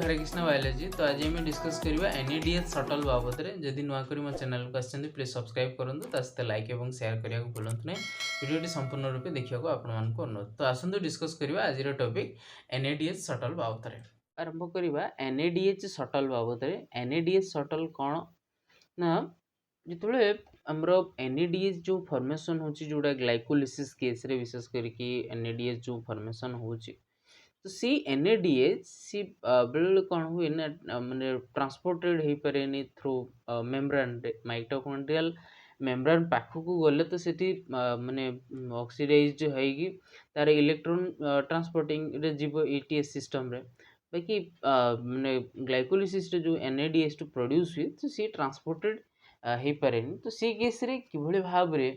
हरे Krishna biology. तो आज आम डिस्कस करवा NADH शटल बाबद में। जदि नुआ कर मो चैनल को आसते प्लीज सब्सक्राइब करूँ, सहित लाइक और शेयर करने को भूलु ना। वीडियो संपूर्ण रूपे देखा आपण मानक अनुरोध। तो आसतु डिस्कस करवा आज टॉपिक NADH शटल बाबद में। आरंभ करवा NADH शटल बाबद में। NADH शटल कौन ना, जिते आमर NADH जो फॉर्मेशन हो जोड़ा ग्लाइकोलिसिस केस रे विशेष करके NADH जो फॉर्मेशन हो, तो सी NADH सी बेले कौन हुए ना माने ट्रांसपोर्टेड हो पारे थ्रू मेम्ब्रेन माइटोकॉन्ड्रियल मेम्ब्रेन पाखक गले तो सेठी माने ऑक्सीडाइज होगी तार इलेक्ट्रॉन ट्रांसपोर्टिंग रे जीव ETS सिस्टम रे। बाकी माने ग्लाइकोलिसिस रे जो NADH प्रोड्यूस हुए तो सी ट्रांसपोर्टेड हो पारे। तो सी केस रे किभली भाव रे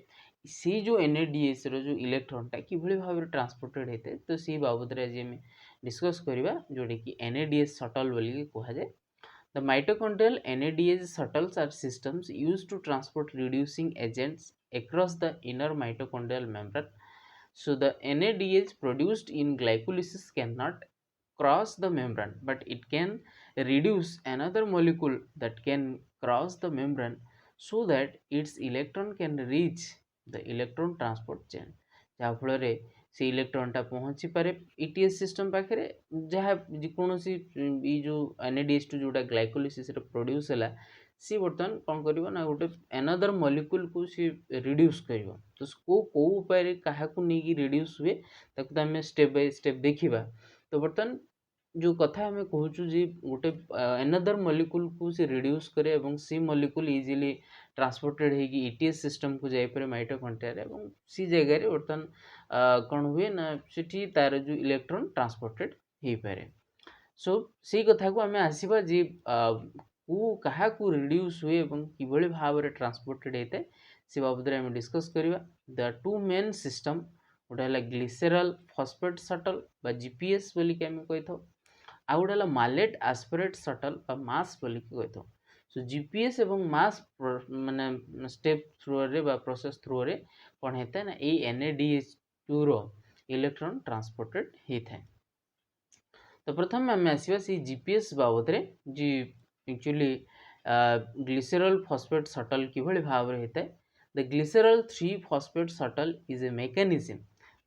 सी जो NADH रो जो इलेक्ट्रॉनटा किभली भाव रे ट्रांसपोर्टेड होते, तो सी बाबद रे आज हम डिस्कस करवा जोटा कि NADH शटल बोली कहा जाए। The mitochondrial NADH shuttles are systems used to transport reducing agents across the inner mitochondrial membrane. So the NADH produced in glycolysis cannot cross the membrane, but it can reduce another molecule that can cross the membrane so that its electron can reach the electron transport chain. जहाँ फल से इलेक्ट्रॉनटा पहुँची पारे ETS system पाखे, जहाँ जेकोसी जो NADH जोटा glycolysis produce है सी बर्तमान कौन कर ना गोटे एनदर मॉलिक्यूल को सी रिड्यूस कर। तो कौ उपाय क्या नहीं रिड्यूस हुए ताकू तो आम स्टेप बाय स्टेप देखा। तो बर्तमान जो कथा आम कहूँ जी गोटे एनदर मॉलिक्यूल को सी रिड्यूस करे और सी मॉलिक्यूल इजीली ट्रांसपोर्टेड होगी ETS सिस्टम को जापर माइटोकॉन्ड्रिया और सी जगह बर्तमान कौन हुए ना सेठी तार जो इलेक्ट्रॉन ट्रांसपोर्टेड हो पारे। सो से कथा को आम आसवा जी क्या रिड्यूस हुए और किभली भाव में ट्रांसपोर्टेड होता है से बाबद में आम डिस्कस करवा। द टू मेन सिस्टम गोटे है ग्लिसेरल फॉस्फेट शटल बा GPS बोली कि आम कही था, आ गोटे है मालेट एस्पिरेट शटल बा मास बोली कही था। सो GPS एवं मास माने स्टेप थ्रू रे बा प्रोसेस थ्रू रे कौन होता है ना ये NADH2 रो इलेक्ट्रॉन ट्रांसपोर्टेड होता है। तो प्रथम आम आसवा से GPS बाबद रे जी एक्चुअली ग्लिसेरल फॉस्फेट शटल किभली भाव में होता है। The glycerol 3 phosphate shuttle is a mechanism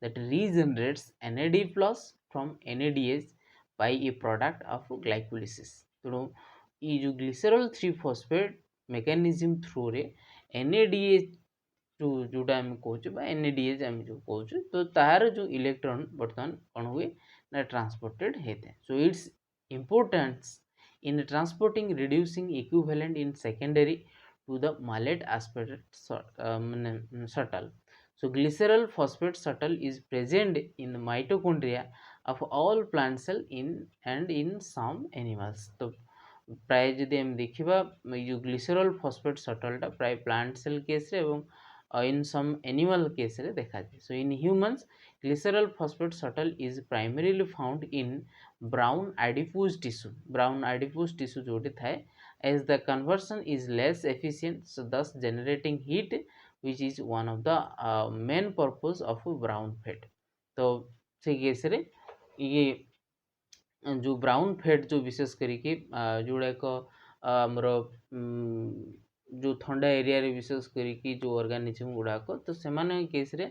that regenerates NAD plus from NADH by a product of glycolysis। तेणु ये जो ग्लिसेरल 3 फॉस्फेट मेकानिज्म थ्रू रे NADH जोटा आम कहूँ NADH आम जो कहूँ तो तार जो इलेक्ट्रॉन बर्तमान कौन हुए ना ट्रांसपोर्टेड होता है। So its importance in transporting reducing equivalent in secondary to the malate aspirate shuttle. So glycerol phosphate shuttle is present in the mitochondria of all plant cell in some animals। तो प्राय जदि हम देखा जो ग्लिसेरल phosphate शटलटा प्राय plant cell case रे एवं इन some animal case रे देखा जाए। So in humans glycerol phosphate shuttle is primarily found in brown adipose tissue. Brown adipose tissue जोटी थाए as the conversion is less efficient, so this generating heat which is one of the main purpose of brown fat. तो से case रे ये जो brown fat जो विशेष करके जोड़ाक आमर जो ठंडा एरिया रे विशेष करके जो ऑर्गेनिज्म गुड़ाक तो से केस रे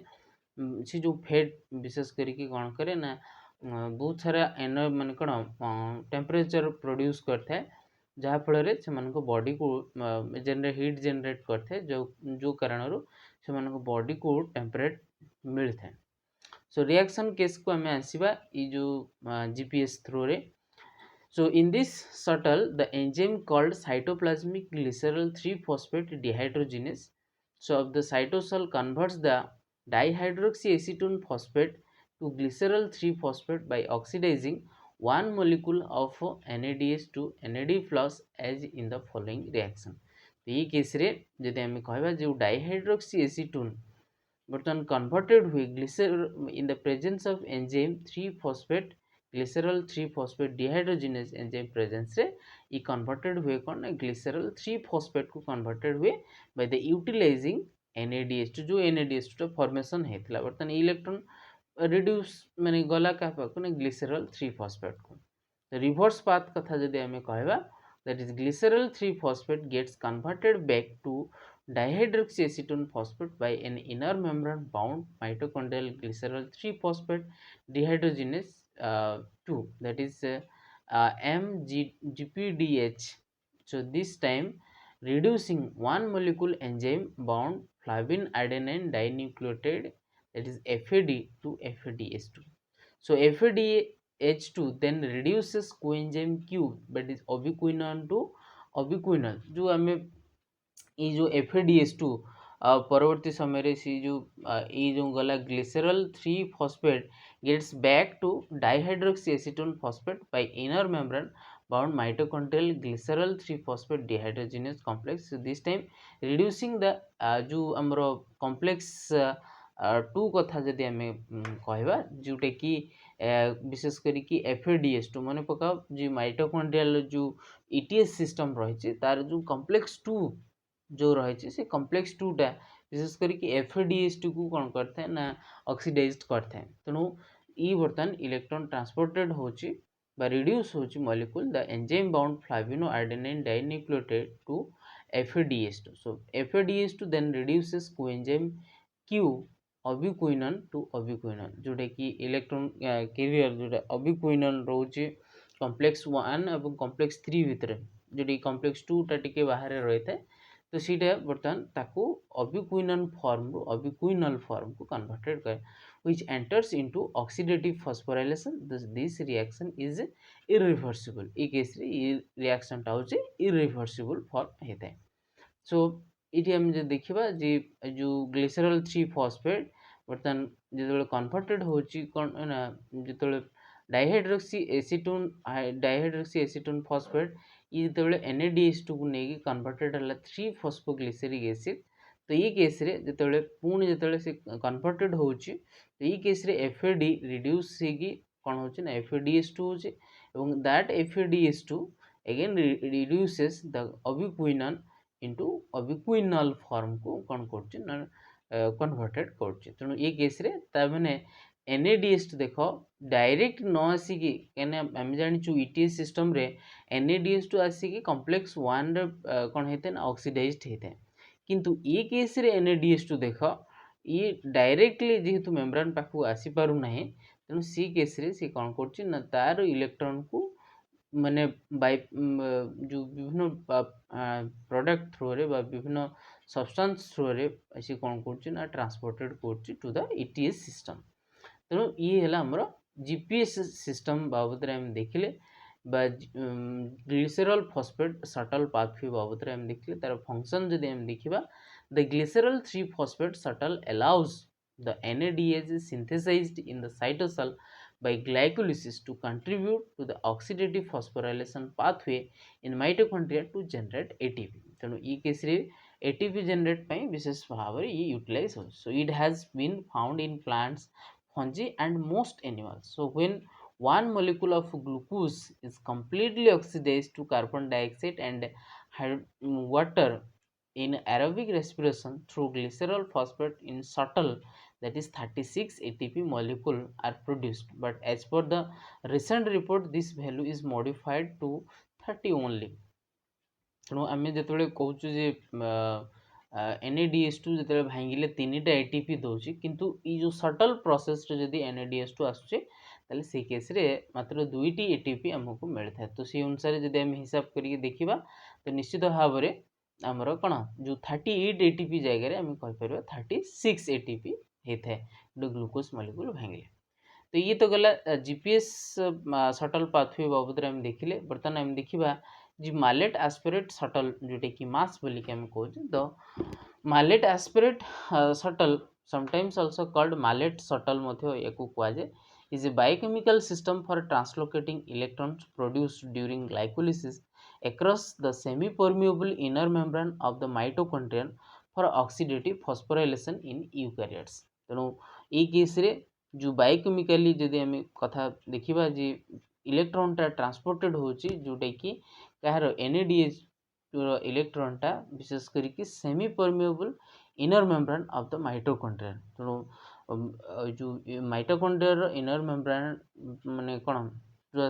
से जो फैट विशेष करके कौन करे ना बहुत सारा एनर मान कौन टेम्परेचर प्रोड्यूस करता है जहाँ फल से बॉडी को हीट जनरेट करता है जो कारण से बॉडी को टेम्परेट मिलता है। सो रिएक्शन केस को आम आसवा ये जो GPS थ्रू रे। So in this shuttle the enzyme called cytoplasmic glycerol 3-phosphate dehydrogenase so of the cytosol converts the dihydroxyacetone phosphate to glycerol 3-phosphate by oxidizing one molecule of NADH to NAD plus as in the following reaction। तो ये case रे जदि आम कहवा जो डाइहाइड्रोक्सीएसीटोन बर्तमान converted हुए glycerol in the presence of enzyme 3-phosphate glycerol 3-phosphate dehydrogenase enzyme presence रे ये कन्वर्टेड हुए कौन ग्लिसरल 3-phosphate को कन्वर्टेड हुए बाय द यूटिलाइजिंग NADH जो NADH फॉर्मेशन होता बर्तमान इलेक्ट्रॉन रिड्यूस माने गला क्या ग्लिसरल 3-phosphate को। रिवर्स पाथ कथा जदि आमे कहबा, that is glycerol 3 phosphate gets converted back to dihydroxyacetone phosphate by an inner membrane bound mitochondrial glycerol 3 phosphate dehydrogenase 2, that is MGPDH. So this time reducing one molecule enzyme bound flavin adenine dinucleotide, that is FAD, to FADH2. So FADH2 then reduces coenzyme Q, that is ubiquinone to ubiquinol, जो हमें ये जो FADH2 परवर्ती समय रे सी जो ये जो गला glycerol 3 phosphate gets back to dihydroxyacetone phosphate by inner membrane bound mitochondrial glycerol 3 phosphate dehydrogenase complex. So this time reducing the जो हमरो complex 2 कथा जदि आमे कहबा, जोटा कि विशेष करी कि FADH2 माने पकाओ जो माइटोकॉन्ड्रियल जो ETS सिस्टम रही तार जो कॉम्प्लेक्स 2 जो रही से कॉम्प्लेक्स 2 टा विशेष करी कि FADH2 को कौन करते हैं ना ऑक्सीडाइज्ड करते हैं, तेणु ई बर्तन इलेक्ट्रॉन ट्रांसपोर्टेड होची बा रिड्यूस होची molecule the enzyme bound flavin adenine dinucleotide to FADH2. So FADH2 then reduces coenzyme Q ubiquinone to ubiquinone, जोटा कि इलेक्ट्रॉन कैरियर जोटा अबिक्विनन रोचे कॉम्प्लेक्स 1 और कॉम्प्लेक्स 3 भितर, जोटा कॉम्प्लेक्स 2 टा टिके बाहर रही है, तो सीटा बर्तमान ताको अबिक्विनन फॉर्म रू अबिक्विनल फॉर्म को कन्वर्टेड करे, which enters into oxidative phosphorylation. This reaction is irreversible. E case रे ई रिएक्शन टा होचे इरिवर्सिबल फॉर्म हेता है. सो ये आम जो देखा जे जो ग्लिसरल 3 फॉस्फेट बर्तमान जो कन्वर्टेड होची कौन ना जो डाइहाइड्रोक्सी एसीटोन फॉस्फेट ये जो NADH2 को लेकिन कन्वर्टेड है 3 फॉस्फोग्लिसरिक एसिड. तो ये केस रे जो पुणी जो से कन्वर्टेड होची, तो ये केस रे FAD रिड्यूस होगी कौन हो ना FADH2 हो, that FADH2 again reduces the ubiquinone into ubiquinol form को कौन कर कन्वर्टेड कर. तेणु ये केस रे ताने NADH2 देख डायरेक्ट न आसिकी कहीं आम जाचु ETS सिस्टम रे NADH2 आसिकी कॉम्प्लेक्स 1 कौन होते हैं ऑक्सीडाइज्ड होते हैं, किंतु ये केस रे NADH2 देख ये डायरेक्टली जेहेतु मेम्ब्रेन पाखु आसी पारु नाही, तेणु सी केस रे सी कौन कर ना तार इलेक्ट्रॉन को माने बाय जो विभिन्न प्रोडक्ट थ्रू रे बा विभिन्न सब्सटेंस थ्रू रे ऐसी कौन कर ना ट्रांसपोर्टेड कर टू द ETS सिस्टम. तेणु ये है हमर GPS सिस्टम बाबद रे हम देखिले बा ग्लिसरल फॉस्फेट शटल पाथवे बाबद रे हम देखिले. तार फंक्शन जदि हम देखिबा, the glycerol 3 phosphate shuttle allows the NADH synthesized in the cytosol by glycolysis to contribute to the oxidative phosphorylation pathway in mitochondria to generate ATP. तेणु ये केस रे ATP generate ପାଇଁ विशेष भाव रे ये यूटिलाइज हो. So it has been found in plants, fungi and most animals. So when one molecule of glucose is completely oxidized to carbon dioxide and water in aerobic respiration through glycerol phosphate in shuttle, that is 36 ATP molecule are produced, but as per the recent report this value is modified to 30 only. तेणु आम जो कहूँ जे NADH2 जो भांगिले 3टा ATP दूसरी, किंतु ये जो shuttle process जदि NADH2 आसुचे ताले से केस रे मात्र 2टी ATP आमको मिलता है. तो सी अनुसार जदि आम हिसाब करके देखिबा, तो निश्चित भाव में आमर कौन जो 38 ATP जगह आम कहीपर 36 ATP होता है ग्लूकोज मॉलिक्यूल भांगिले. तो ये तो गला GPS शटल पाथवे बाबद आम देखिले. बर्तमान आम देखा जी मालेट एस्पिरेट शटल जोटा कि मास बोलिक आम कहूँ, तो malate aspartate shuttle sometimes also called malate shuttle या कहुए is a biochemical system for translocating electrons produced during glycolysis across the semi-permeable inner membrane of the mitochondrion for oxidative phosphorylation in eukaryotes. तेणु ये case रे जो biochemically जदि आम कथा देखा जे इलेक्ट्रॉन टा ट्रांसपोर्टेड होची जोटा कि कहार NADH इलेक्ट्रॉन टा विशेष करके semi permeable inner membrane of the mitochondria. तेणु जो माइटोकॉन्ड्रिया इनर मेम्ब्रेन माने कौन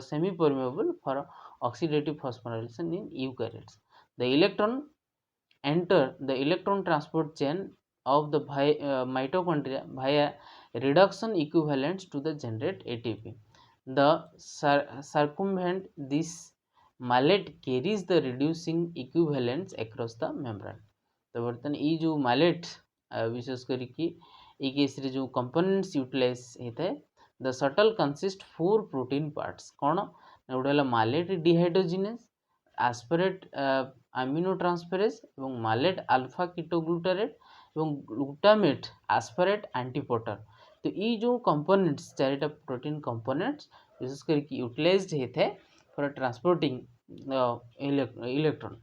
semi permeable for oxidative phosphorylation in eukaryotes. The electron enter the electron transport chain of the mitochondria via reduction equivalents to the generate ATP. The circumvent this mallet carries the reducing equivalents across the membrane. तो बर्तन ये जो mallet विशेष करके ये case रे जो components utilize होता है the shuttle consists 4 protein parts कौन गोटे है mallet dehydrogenase aspirate aminotransferase এবং mallet alpha ketoglutarate এবং glutamate aspirate antiporter. तो ये जो components चारिटा protein components विशेष करके utilized होता है for transporting electron.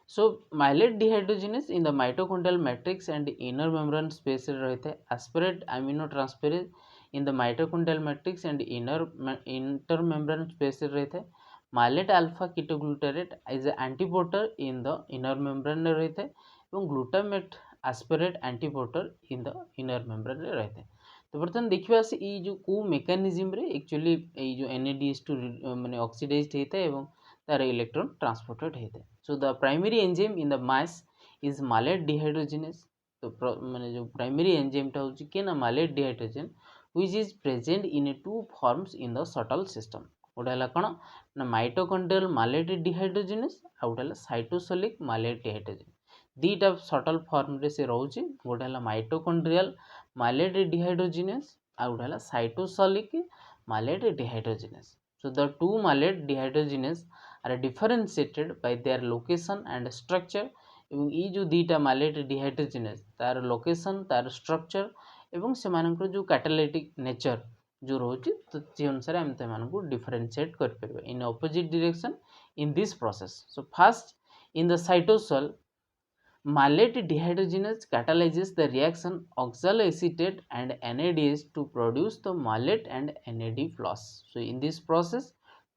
So mallet dehydrogenase in the mitochondrial matrix and inner membrane space रहता है. aspirate aminotransferase in the mitochondrial matrix and intermembrane space रहता है. mallet alpha ketoglutarate is an antiporter in the inner membrane रहता है এবং glutamate aspirate antiporter in the inner membrane रहता है. तो बर्तमान देखिए आसे ये जो को मेकानिज्म रे एक्चुअली ये जो NADH2 माने ऑक्सीडाइज्ड होता है एवं तार इलेक्ट्रॉन ट्रांसपोर्टेड होता है. So the primary enzyme in the mass is mallet dehydrogenase. तो माने जो प्राइमरी एंजाइम टा होची के ना mallet dehydrogen which is present in two forms in the shuttle system. गोटे हला कोन ना माइटोकॉन्ड्रियल mallet dehydrogenase आ गोटे हला साइटोसोलिक mallet dehydrogenase. दीटा शटल फॉर्म रे से रहउची. गोटे हला माइटोकॉन्ड्रियल mallet dehydrogenase आ गोटे हला cytosolic mallet dehydrogenase. So the two mallet dehydrogenase are differentiated by their location and structure. এবং এই जो दीटा mallet dehydrogenase तार लोकेशन तार स्ट्रक्चर एवं से मानकर जो कैटालिटिक नेचर जो रोची तो जे अनुसार हम ते मानकु डिफरेंशिएट कर परबे in opposite direction in this process. So first in the cytosol mallet dehydrogenase catalyzes the reaction oxaloacetate and NADH to produce the mallet and NAD plus. So in this process,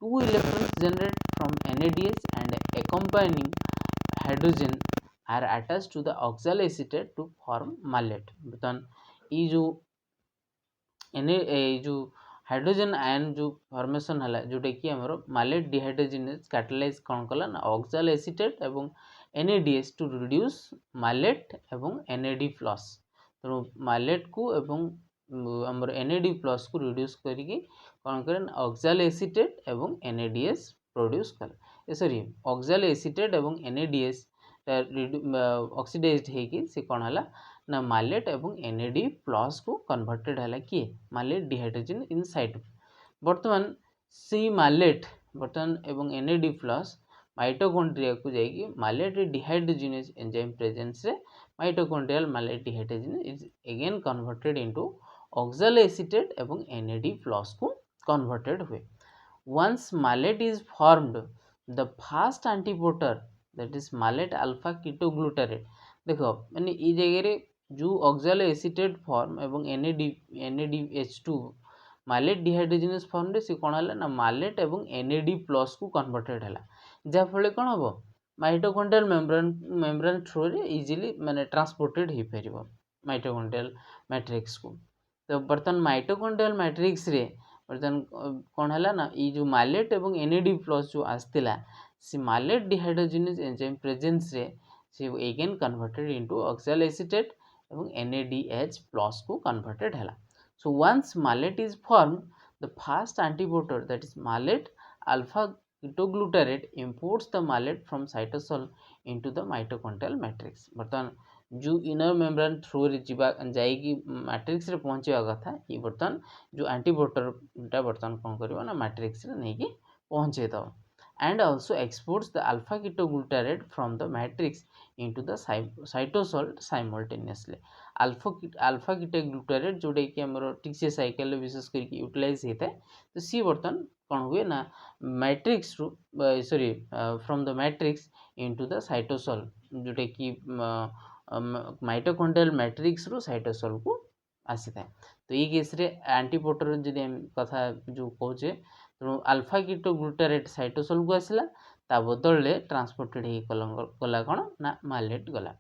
two electrons generated from NADH and accompanying hydrogen are attached to the oxaloacetate to form mallet. बर्तमान ये जो hydrogen ion जो formation है जोटा कि आमर mallet dehydrogenase catalyze कौन कला ना oxaloacetate एवं NADH to reduce mallet एवं NAD plus. तो mallet को एवं आमर NAD plus को reduce करिके कौन करें oxaloacetate एवं NADH प्रोड्यूस कर सॉरी oxaloacetate एवं NADH ऑक्सीडाइज्ड है से कौन है ना mallet एवं NAD प्लस को कन्वर्टेड है किए mallet dehydrogen इन साइट. बर्तमान सी mallet बर्तमान एवं NAD प्लस माइटोकॉन्ड्रिया को जाएगी mallet dehydrogenase एंजाइम प्रेजेंस रे mitochondrial mallet dehydrogenase is again converted into oxaloacetate एवं NAD प्लस को कन्वर्टेड हुए. Once mallet is formed, the first antiporter that is mallet alpha ketoglutarate देखो मैंने ये जगह रे जो oxaloacetate फॉर्म एवं NADH2 mallet dehydrogenase फॉर्म रे से कोन हला ना mallet एवं NAD प्लस को कन्वर्टेड हला जा फले कोन हबो माइटोकॉन्ड्रियल मेम्ब्रेन थ्रू रे इजीली माने ट्रांसपोर्टेड ही परिबो माइटोकॉन्ड्रियल मैट्रिक्स को. तो बर्तन माइटोकॉन्ड्रियल मैट्रिक्स रे बर्तन कौन है ना ये जो mallet एवं NAD प्लस जो आसला से mallet dehydrogenase एंजाइम प्रेजेंस रे से अगेन कन्वर्टेड इनटू oxaloacetate एवं NADH प्लस को कन्वर्टेड हला. So once mallet is form the first antiporter that is mallet alpha ketoglutarate imports the mallet from cytosol into the mitochondrial matrix. बर्तन जो inner membrane through रे जीवा जाएगी matrix रे पहुंचवा कथा ये बर्तन जो एंटीपोटर टा बर्तन कोन करबो ना मैट्रिक्स रे नहीं कि पहुंचे दो and also exports the alpha ketoglutarate from the matrix into the cytosol simultaneously. alpha ketoglutarate जोड़े कि हमरो ठीक से साइकिल विशेष करके यूटिलाइज होता है तो सी बर्तन कौन हुए ना matrix sorry from the matrix into the cytosol Jote कि माइटोकॉन्ड्रियल मैट्रिक्स रो साइटोसोल को आसी था. तो ये केस रे एंटीपोटर जदि हम कथा जो कहूचे तो अल्फा ketoglutarate साइटोसोल को आसला ता बदल ले ट्रांसपोर्टेड ही कला कोन ना mallet गला.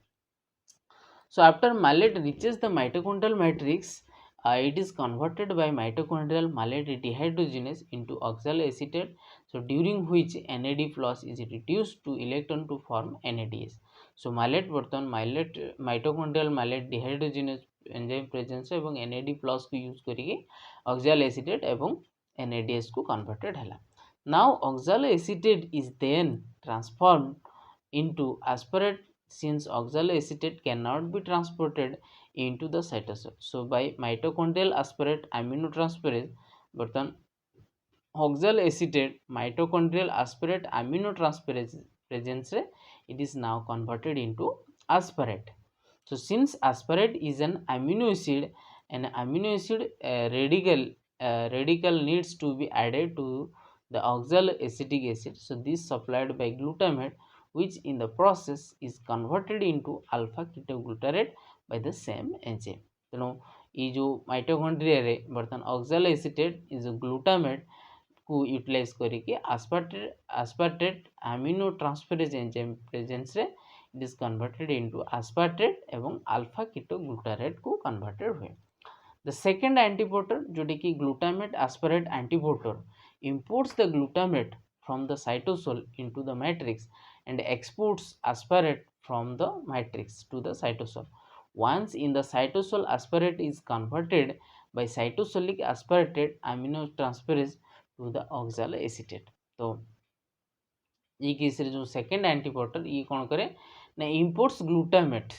So after mallet reaches the mitochondrial matrix it is converted by mitochondrial malate dehydrogenase into oxaloacetate, so during which NAD plus is reduced to electron to form NADH. So malate बर्तमान malate mitochondrial malate dehydrogenase enzyme presence एवं NAD plus को use करिके oxaloacetate एवं NADH को converted हैला. Now oxaloacetate is then transformed into aspartate since oxaloacetate cannot be transported into the cytosol. So by mitochondrial aspartate aminotransferase बर्तन oxaloacetate mitochondrial aspartate aminotransferase presence it is now converted into aspartate. So since aspartate is an amino acid radical needs to be added to the oxaloacetic acid. So this supplied by glutamate, which in the process is converted into alpha ketoglutarate by the same enzyme. ତେଣୁ ये जो mitochondria रे बर्तन ऑक्सालोएसिटेट is glutamate को utilise करके aspartate amino transferase enzyme presence रे it is converted into aspartate एवं alpha ketoglutarate को converted हुए. The second antiporter जोटी कि glutamate aspartate antiporter imports the glutamate from the cytosol into the matrix and exports aspartate from the matrix to the cytosol. Once in the cytosol, aspartate is converted by cytosolic asparatate aminotransferase to the oxaloacetate. तो ये case रे जो second एंटीपोर्टर ये कौन करे ना imports glutamate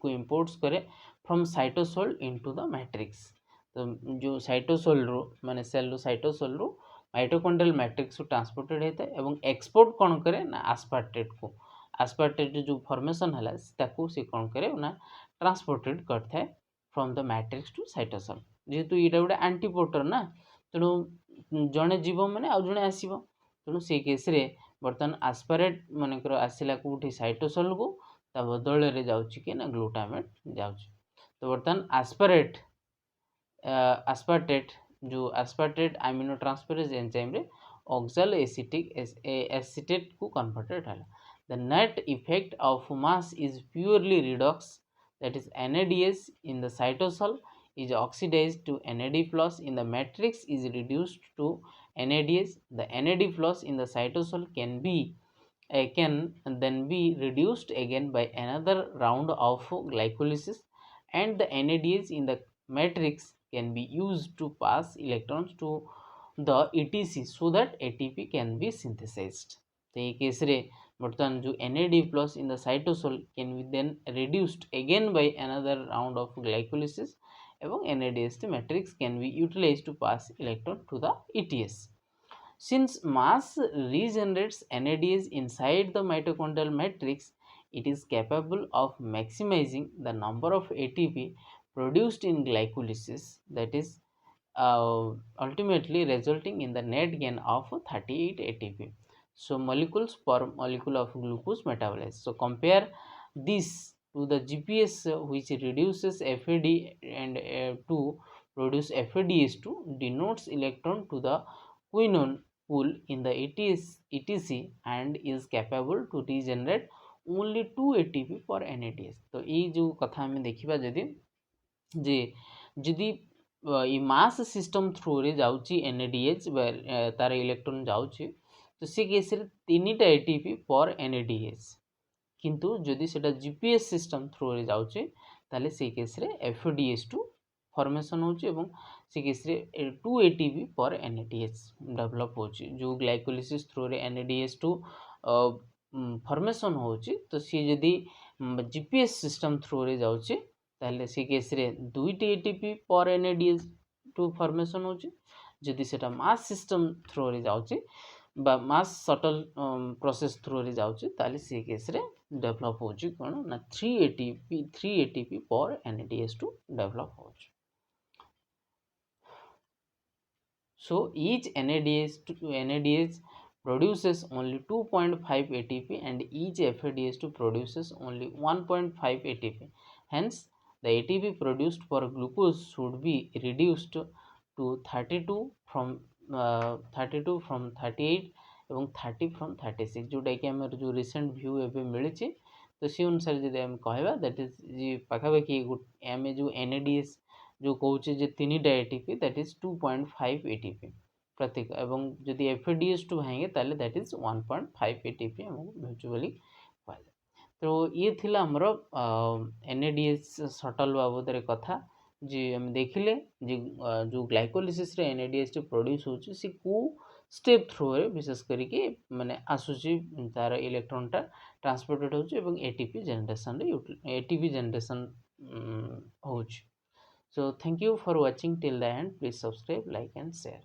को imports करे from cytosol into the matrix. तो जो साइटोसोल रो माने सेल रो साइटोसोल रो माइटोकॉन्ड्रियल मैट्रिक्स को ट्रांसपोर्टेड होता है एवं एक्सपोर्ट कौन करे ना आस्पार्टेट जो फॉर्मेशन है ताकू से कौन करे ना ट्रांसपोर्टेड करता है from the matrix to cytosol. जेहेतु यहाँ गोटे एंटीपोर्टर ना तेणु जड़े जीव मैंने आउ जड़े आसो तेणु से केस रे बर्तमान आस्पारेट मनकर आसला कौटी साइटोसोल को ता बदल रे जाउची कि ना ग्लूटामेट जाउची. तो बर्तमान आस्पार्टेट जो आस्पार्टेट अमीनो ट्रांसफरेज एंजाइम रे ऑक्सालोएसिटिक एसिटेट को कन्वर्टेड है. The net effect of mass is purely redox, that is NADH in the cytosol is oxidized to NAD plus in the matrix is reduced to NADH. The NAD plus in the cytosol can then be reduced again by another round of glycolysis, and the NADH in the matrix can be used to pass electrons to the ETC so that ATP can be synthesized. तो ये case रे बर्तमान जो NAD plus in the cytosol can be then reduced again by another round of glycolysis एवं NADH matrix can be utilized to pass electron to the ETS. Since mass regenerates NADH inside the mitochondrial matrix, it is capable of maximizing the number of ATP produced in glycolysis, that is ultimately resulting in the net gain of 38 ATP. So molecules per molecule of glucose metabolized. So compare this to the GPS which reduces FAD and to produce FADH2 denotes electron to the quinone pool in the ETC and is capable to regenerate only 2 ATP per NADH. तो ये जो कथा हमें देखिबा जदि ये mass system through रे जाउची NADH तार इलेक्ट्रॉन जाउची तो से केस रे 3टा एटीपी पर NADH किंतु जदि सेटा जीपीएस सिस्टम थ्रू रे जाउची ताले से केस रे FADH2 फॉर्मेशन होची एवं से केस रे 2 एटीपी पर NADH डेवलप होची. जो ग्लाइकोलिसिस थ्रू रे NADH2 फॉर्मेशन होची तो से जदि जीपीएस सिस्टम थ्रू रे जाउची ताले से केस रे 2टी एटीपी पर NADH2 फॉर्मेशन होची. जदि सेटा मास सिस्टम थ्रू रे जाउची बा मास शटल प्रोसेस थ्रू रे जाउची ताले से केस रे डेवलप होची कोन ना 3 एटीपी पर NADH2 डेवलप होची. So each NADH produces only 2.5 ATP and each FADH2 produces only 1.5 ATP. Hence the ATP produced for glucose should be reduced to 32 from 38 एवं 30 from 36 जोटा कि आम जो रिसेंट व्यू एवं मिली तो सी अनुसार जब आम कहवा दैट इज पाखापाखि आम जो NADH जो कौचे जे 3टा एटीपी दैट इज 2.5 एटीपी प्रत्येक एवं जदि FADH2 भांगे ताले दैट इज 1.5 एटीपी हमको म्यूचुअली पाए। तो ये थिला हमर NADH शटल बाबद रे कथा जे हम देखिले जे जो ग्लाइकोलिसिस रे NADH टी प्रोड्यूस होची से को स्टेप थ्रू रे विशेष करी के माने आसुची तार इलेक्ट्रॉन टा ट्रांसपोर्टेड होची एवं ATP जनरेशन होची। So thank you for watching till the end. Please subscribe, like and share.